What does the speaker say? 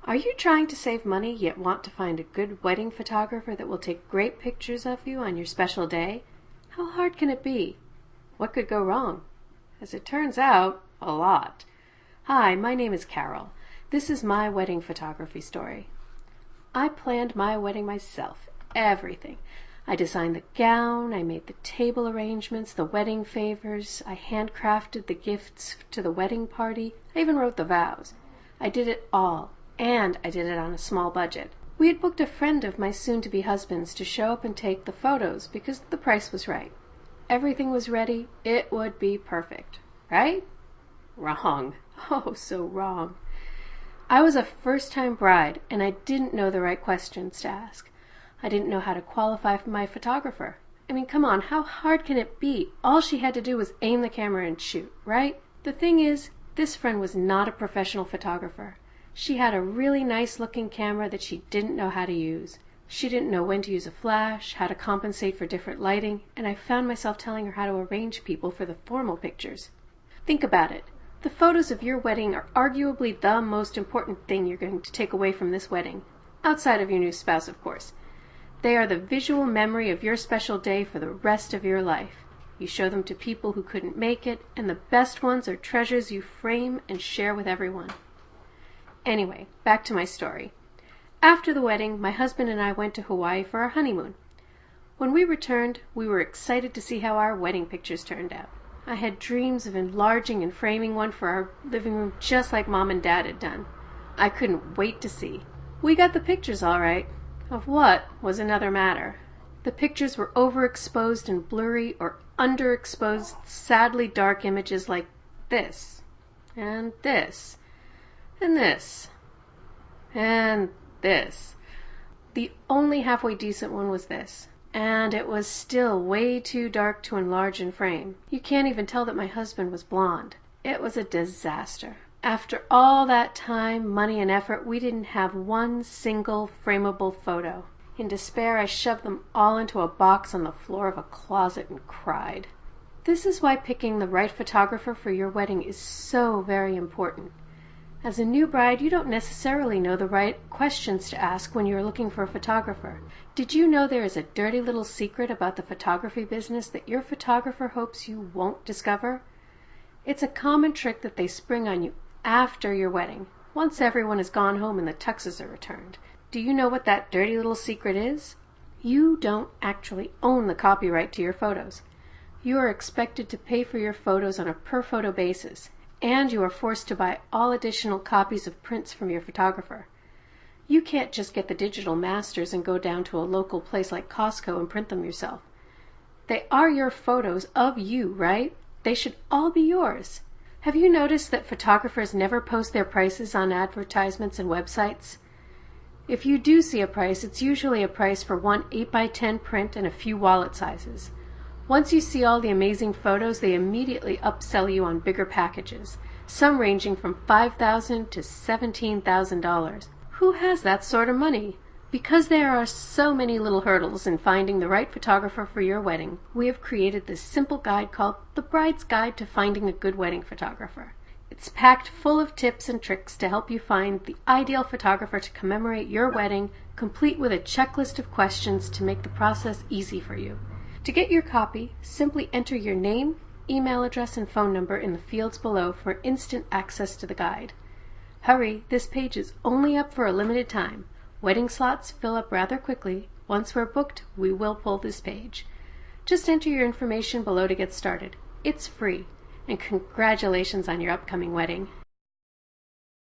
Are you trying to save money yet want to find a good wedding photographer that will take great pictures of you on your special day? How hard can it be? What could go wrong? As it turns out, a lot. Hi, my name is Carol. This is my wedding photography story. I planned my wedding myself, everything. I designed the gown, I made the table arrangements, the wedding favors, I handcrafted the gifts to the wedding party, I even wrote the vows. I did it all, and I did it on a small budget. We had booked a friend of my soon-to-be husband's to show up and take the photos because the price was right. Everything was ready, it would be perfect. Right? Wrong. Oh, so wrong. I was a first-time bride, and I didn't know the right questions to ask. I didn't know how to qualify for my photographer. I mean, come on, how hard can it be? All she had to do was aim the camera and shoot, right? The thing is, this friend was not a professional photographer. She had a really nice-looking camera that she didn't know how to use. She didn't know when to use a flash, how to compensate for different lighting, and I found myself telling her how to arrange people for the formal pictures. Think about it. The photos of your wedding are arguably the most important thing you're going to take away from this wedding. Outside of your new spouse, of course. They are the visual memory of your special day for the rest of your life. You show them to people who couldn't make it, and the best ones are treasures you frame and share with everyone. Anyway, back to my story. After the wedding, my husband and I went to Hawaii for our honeymoon. When we returned, we were excited to see how our wedding pictures turned out. I had dreams of enlarging and framing one for our living room just like Mom and Dad had done. I couldn't wait to see. We got the pictures all right. Of what was another matter. The pictures were overexposed and blurry or underexposed, sadly dark images like this, and this, and this, and this. The only halfway decent one was this, and it was still way too dark to enlarge and frame. You can't even tell that my husband was blonde. It was a disaster. After all that time, money, and effort, we didn't have one single frameable photo. In despair, I shoved them all into a box on the floor of a closet and cried. This is why picking the right photographer for your wedding is so very important. As a new bride, you don't necessarily know the right questions to ask when you're looking for a photographer. Did you know there is a dirty little secret about the photography business that your photographer hopes you won't discover? It's a common trick that they spring on you after your wedding, once everyone has gone home and the tuxes are returned. Do you know what that dirty little secret is? You don't actually own the copyright to your photos. You are expected to pay for your photos on a per-photo basis, and you are forced to buy all additional copies of prints from your photographer. You can't just get the digital masters and go down to a local place like Costco and print them yourself. They are your photos of you, right? They should all be yours. Have you noticed that photographers never post their prices on advertisements and websites? If you do see a price, it's usually a price for one 8x10 print and a few wallet sizes. Once you see all the amazing photos, they immediately upsell you on bigger packages, some ranging from $5,000 to $17,000. Who has that sort of money? Because there are so many little hurdles in finding the right photographer for your wedding, we have created this simple guide called The Bride's Guide to Finding a Good Wedding Photographer. It's packed full of tips and tricks to help you find the ideal photographer to commemorate your wedding, complete with a checklist of questions to make the process easy for you. To get your copy, simply enter your name, email address, and phone number in the fields below for instant access to the guide. Hurry, this page is only up for a limited time. Wedding slots fill up rather quickly. Once we're booked, we will pull this page. Just enter your information below to get started. It's free, and congratulations on your upcoming wedding.